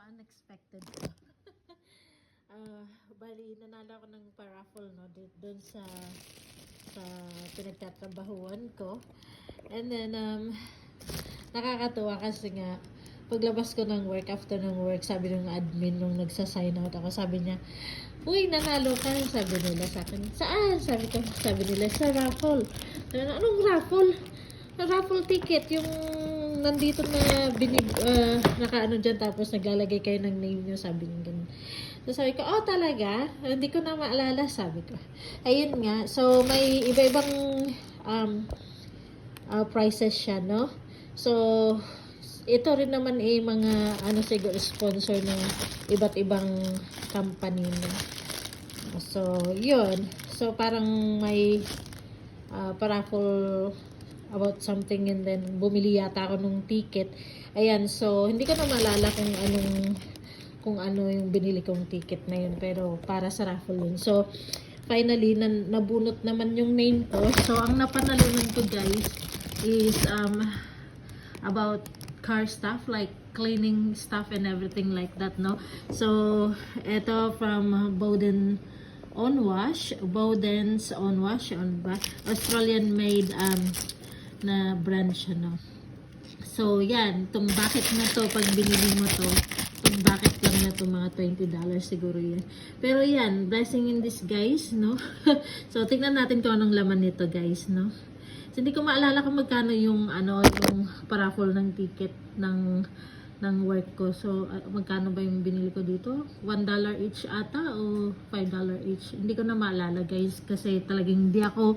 unexpected ko. Bali, nanalo ako ng paraffle, no, doon sa pinagtatrabahuan ko. And then, nakakatuwa kasi nga, paglabas ko ng work, after ng work, sabi ng admin nung nagsa-sign out ako, sabi niya, "Uy, nanalo ka." Sabi nila sa akin. "Saan?" Sabi nila, "Sa raffle." Sabi na, "Anong raffle?" "Raffle ticket, yung nandito na nakaano dyan, tapos naglalagay kayo ng name nyo," sabi niya ganun. So sabi ko, "Oh, talaga? Hindi ko na maalala," sabi ko. Ayun nga, so may iba-ibang prices siya, no? So, ito rin naman mga siguro sponsor ng iba't ibang company, no? So, yun. So, parang may paraffle about something, and then bumili yata ako nung ticket. Ayan, so hindi ko na maalala kung ano yung binili kong ticket na yun, pero para sa raffle yun. So finally nabunot naman yung name ko. So ang napanalunan ko, guys, is about car stuff, like cleaning stuff and everything like that, no? So ito from Bowden's On Wash, Australian made na brand siya, no? So yan, itong bucket na to, pag binili mo to, itong bucket lang na to, mga $20 siguro yan. Pero yan, blessing in disguise, no? So tingnan natin kung anong laman nito, guys, no? So hindi ko maalala kung magkano yung yung paraffle ng ticket ng work ko. So magkano ba yung binili ko dito? $1 each ata o $5 each. Hindi ko na maalala, guys, kasi talagang hindi ako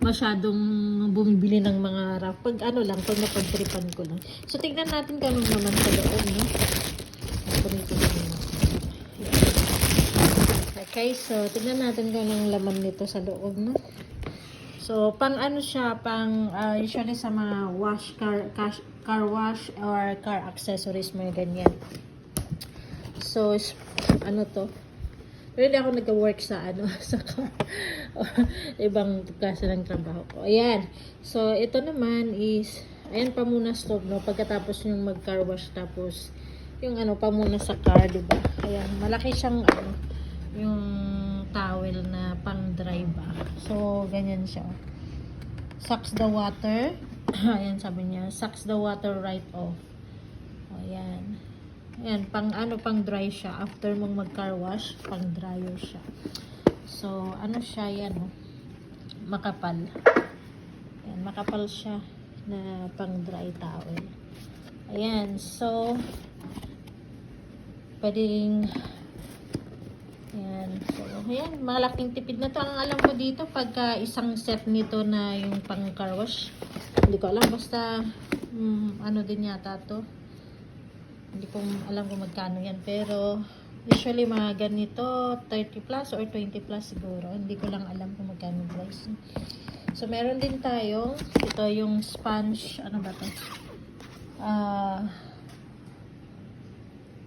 masyadong bumibili ng mga raffle. Pag pag napagtripan ko lang. So tingnan natin kung anong naman sa loob, no? Okay, so tingnan natin kung anong laman nito sa loob, no? So, pang siya, usually sa mga car wash or car accessories, mga ganyan. So, to? Pero hindi ako nag-work sa sa car. Ibang klase ng trabaho ko. Ayan. So, ito naman is, ayan, pamunas to, no? Pagkatapos yung mag-car wash, tapos, yung pamunas sa car, diba? Ayan, malaki siyang, yung towel na pang dry ba. So, ganyan siya. Sucks the water. Ayan, sabi niya, sucks the water right off. O, ayan. Ayan, pang dry siya. After mong mag-car wash, pang dryer siya. So, siya, yan, makapal. Ayan, makapal siya na pang dry towel. Ayan, so, pwedeng so, ayan, malaking tipid na to. Ang alam ko dito, pagka isang set nito na yung pang car wash, hindi ko alam, basta din yata to. Hindi ko alam kung magkano yan, pero usually mga ganito 30 plus or 20 plus siguro. Hindi ko lang alam kung magkano price. So meron din tayo, ito yung sponge, ano ba to?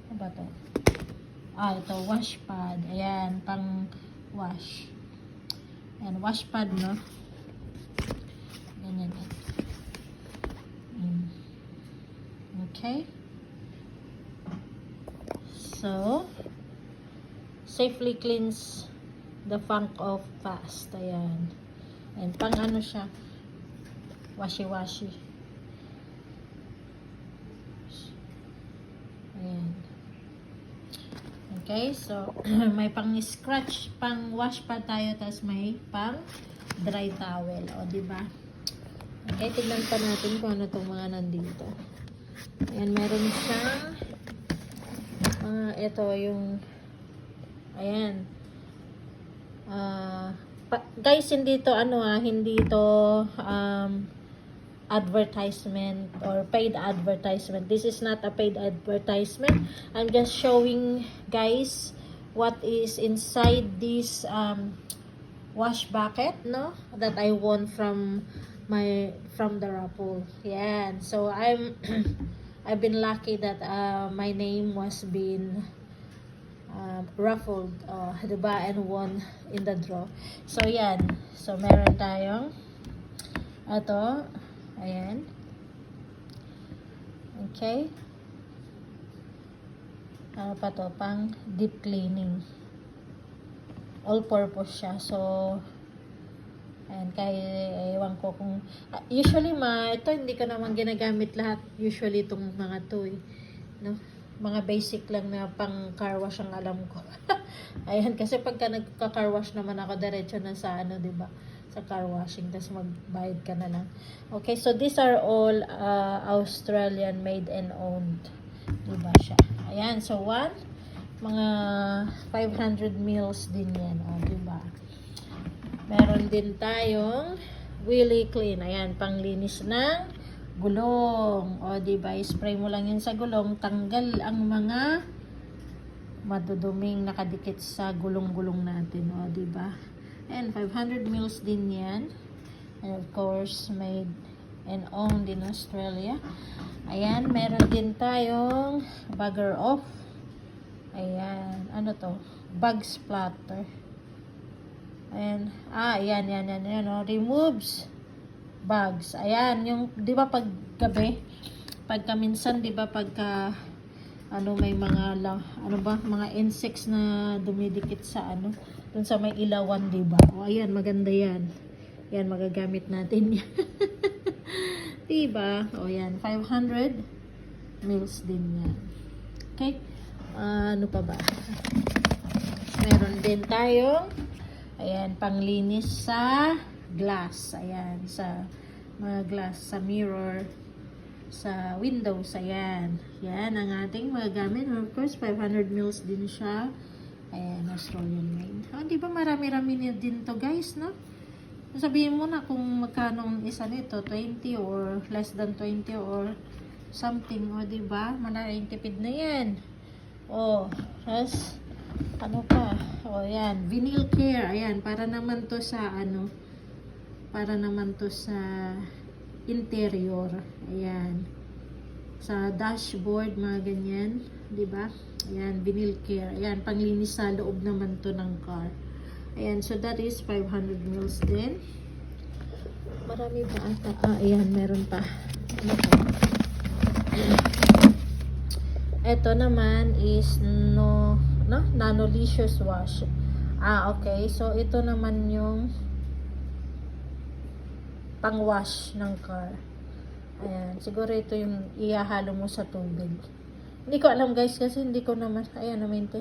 Ano ba to? Ito, wash pad. Ayan, pang wash. Ayan, wash pad, no? Ganyan. Okay. So, safely cleans the funk off fast. Ayan. Ayan, pang siya? Washi-washi. Ayan. Okay, so may pang scratch, pang wash pa tayo, tapos may pang dry towel, o diba? Okay, tignan pa natin kung ano itong mga nandito. Ayan, meron siyang ito yung ayan, guys, hindi to hindi to advertisement or paid advertisement. This is not a paid advertisement. I'm just showing, guys, what is inside this wash bucket, no, that I won from the raffle. Yeah, so I've been lucky that my name was being raffled, diba, and won in the draw. So yan, so meron tayong ito. Ayan. Okay. ano pa to, pang deep cleaning. All purpose siya. So, ayan, ewan ko kung, usually ito hindi ko naman ginagamit lahat. Usually itong mga to no? Mga basic lang na pang car wash ang alam ko. Ayan, kasi pagka nagka-car wash naman ako, diretso na sa diba? Sa car washing, tapos magbayad ka na lang. Okay, so these are all Australian made and owned. Diba siya? Ayan, so mga 500 mils din yan. Diba? Meron din tayong Willy Clean. Ayan, panglinis ng gulong. Diba? Spray mo lang yun sa gulong. Tanggal ang mga maduduming nakadikit sa gulong-gulong natin. Diba? And 500 mils din yan. And of course, made and owned in Australia. Ayan, meron din tayong Bugger Off. Ayan, ano to? Bug splatter. Ayan, ayan, removes bugs. Ayan, yung, di ba pag gabi, pagka minsan, di ba pagka, may mga, mga insects na dumidikit sa, dun sa may ilawan, di ba? Ayan, maganda yan. Yan, magagamit natin yan. Diba? Yan, 500 mils din yan. Okay? Ano pa ba? Meron din tayong ayan, panglinis sa glass. Ayan, sa mga glass, sa mirror, sa windows. Ayan. Yan ang ating magagamit. Of course, 500 mils din siya. Ayan, Australian made. Diba marami-rami din to guys, no? Sabihin mo na kung magkano ang isa nito, 20 or less than 20 or something, diba? Malaking tipid na yan. Tapos, ano pa? Yan, vinyl care. Ayan, para naman to sa, para naman to sa interior. Ayan. Sa dashboard, mga ganyan. Diba? Ayan, vinyl care. Ayan, panglinis sa loob naman to ng car. Ayan, so that is 500 mils din. Marami pa ata. Ayan, meron pa. Ano pa? Ito naman is Nanolicious wash. Okay. So, ito naman yung pang-wash ng car. Ayan. Siguro ito yung ihahalo mo sa tubig. Hindi ko alam guys kasi hindi ko naman. Ayan, naman ito.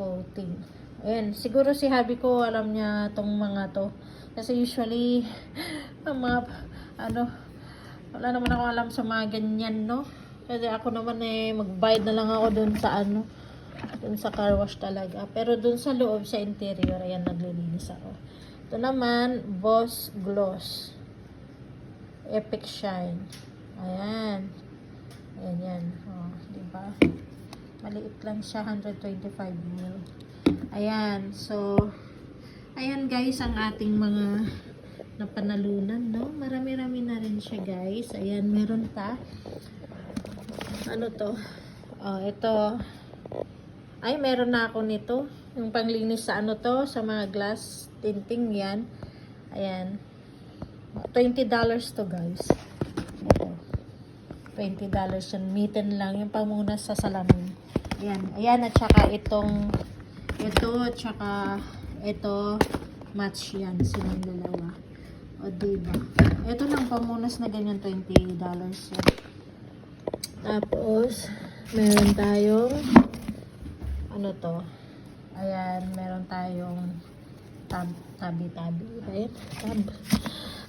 Coating. Ayan, siguro si hubby ko alam niya tong mga to. Kasi usually, mga, wala naman ako alam sa mga ganyan, no? Kasi ako naman magbayad na lang ako dun sa dun sa car wash talaga. Pero dun sa loob, sa interior, ayan, naglilinis ako. Ito naman, Boss Gloss. Epic Shine. Ayan. Ayan, yan. Diba? Maliit lang siya, 125 ml. Ayan, so, ayan guys, ang ating mga napanalunan, no? Marami-rami na rin siya, guys. Ayan, meron pa. Ano to? Ito. Ay, meron na ako nito. Yung panglinis sa sa mga glass tinting yan. Ayan. $20 to, guys. Ito. $20 yan. Mitten lang. Yung pamunas sa salamin. Ayan. Ayan, at saka ito, tsaka ito, match yan, silang dalawa. Diba? Ito lang pamunas na ganyan, $20 yan. Tapos, meron tayong, ano to? Ayan, meron tayong tabi-tabi. Ayan, tab.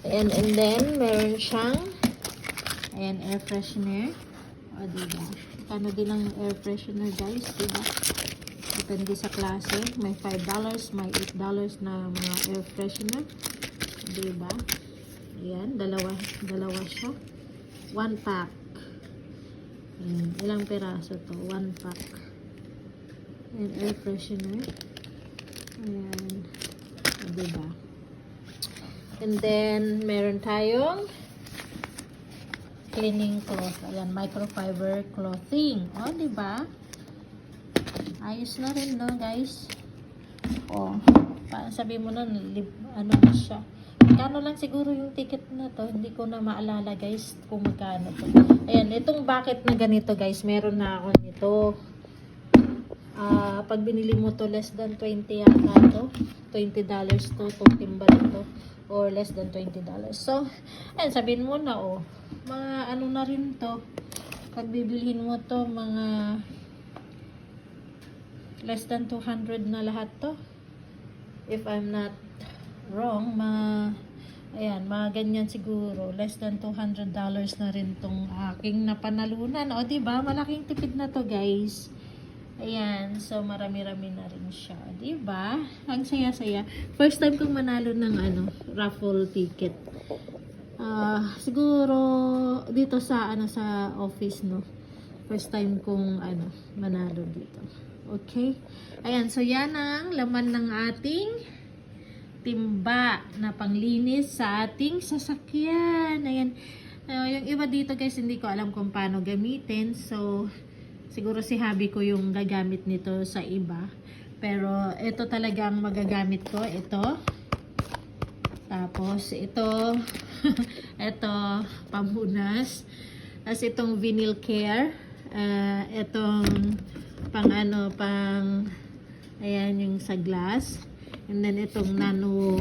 Ayan, and then, meron siyang, ayan, air freshener. Diba? Kano din ang air freshener, guys, diba? Depende sa klase. May $5, may $8 na mga air freshener. Diba? Ayan, dalawa siya. 1 pack. Ayan, ilang peraso to? 1 pack. Ayan, air freshener. Ayan. Diba? And then, meron tayong cleaning cloth. Ayan, microfiber clothing. Diba? Ayos na rin, no, guys? Sabi mo na, ano na siya. Magkano lang siguro yung ticket na to. Hindi ko na maalala, guys, kung magkano to. Ayan, itong bucket na ganito, guys, meron na ako nito. Pag binili mo to less than 20 yata to, $20 to, itong timba to, or less than $20. So, ayan, sabihin mo na, oh, mga ano na rin to, pag bibilhin mo to, mga less than 200 na lahat to. If I'm not wrong, ayan, mga ganyan siguro. Less than $200 na rin tong aking napanalunan. O, diba? Malaking tipid na to, guys. Ayan. So, marami-rami na rin siya. Diba? Ang saya-saya. First time kong manalo ng raffle ticket. Siguro, dito sa, sa office, no? First time kong, manalo dito. Okay? Ayan. So, yan ang laman ng ating timba na panglinis sa ating sasakyan. Ayan. Yung iba dito guys, hindi ko alam kung paano gamitin. So, siguro si hubby ko yung gagamit nito sa iba. Pero, ito talagang magagamit ko. Ito. Tapos, ito. Ito, pamhunas. Tapos, itong vinyl care. Itong ayan, yung sa glass. And then, itong nano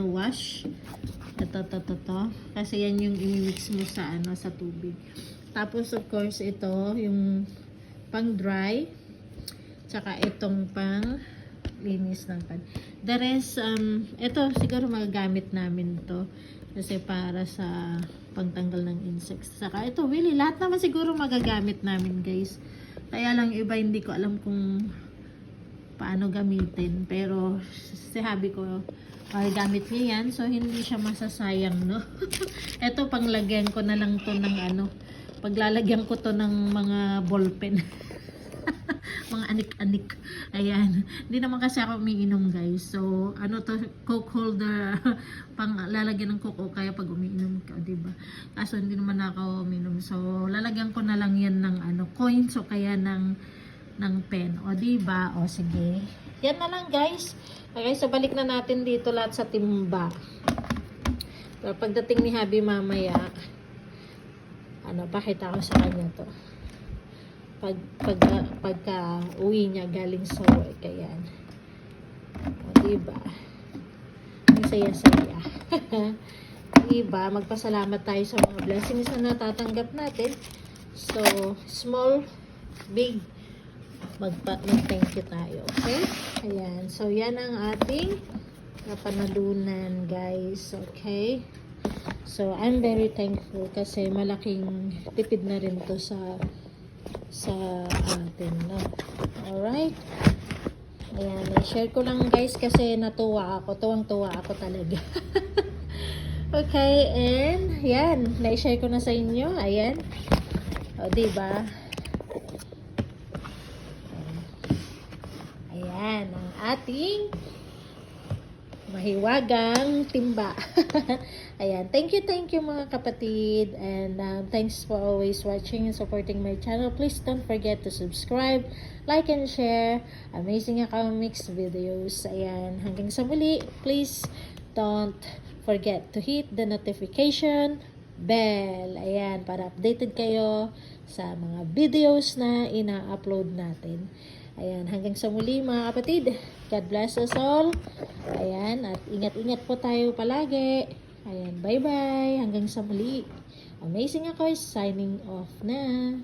wash. Ito. Kasi yan yung i-mix mo sa, sa tubig. Tapos, of course, ito, yung pang dry. Tsaka, itong pang linis ng pan. The rest, ito, siguro magagamit namin to. Kasi para sa pagtanggal ng insects. Saka, ito, really, lahat naman siguro magagamit namin, guys. Kaya lang, iba, hindi ko alam kung paano gamitin. Pero, si hubby ko, gamit niya yan. So, hindi siya masasayang, no? Ito, panglagyan ko na lang to ng paglalagyan ko to ng mga ballpen. Mga anik-anik. Ayan. Hindi naman kasi ako umiinom, guys. So, to, Coke holder. Pang lalagyan ng Coke o kaya pag umiinom ka, diba? Kaso, hindi naman ako umiinom. So, lalagyan ko na lang yan ng coins o kaya ng pen. O, diba? O, sige. Yan na lang, guys. Okay, so balik na natin dito lahat sa timba. Pero pagdating ni hubby mamaya, pakita ko sa kanya to. Pagka uwi niya galing sa work, ayan. O, diba? Ang saya-saya. Diba? Magpasalamat tayo sa mga blessings na natatanggap natin. So, small, big, mag-thank you tayo. Okay? Ayan. So, yan ang ating napanalunan, guys. Okay? So, I'm very thankful kasi malaking tipid na rin to sa atin, no? Alright? Ayan. I-share ko lang, guys, kasi natuwa ako. Tuwang-tuwa ako talaga. Okay? And, yan. Na-share ko na sa inyo. Ayan. O, diba? Ayan, ang ating mahiwagang timba. Ayan, thank you mga kapatid. And thanks for always watching and supporting my channel. Please don't forget to subscribe, like, and share amazing comics videos. Ayan, hanggang sa muli, please don't forget to hit the notification bell. Ayan, para updated kayo sa mga videos na ina-upload natin. Ayan, hanggang sa muli mga kapatid. God bless us all. Ayan, at ingat-ingat po tayo palagi. Ayan, bye-bye. Hanggang sa muli. Amazing ako, signing off na.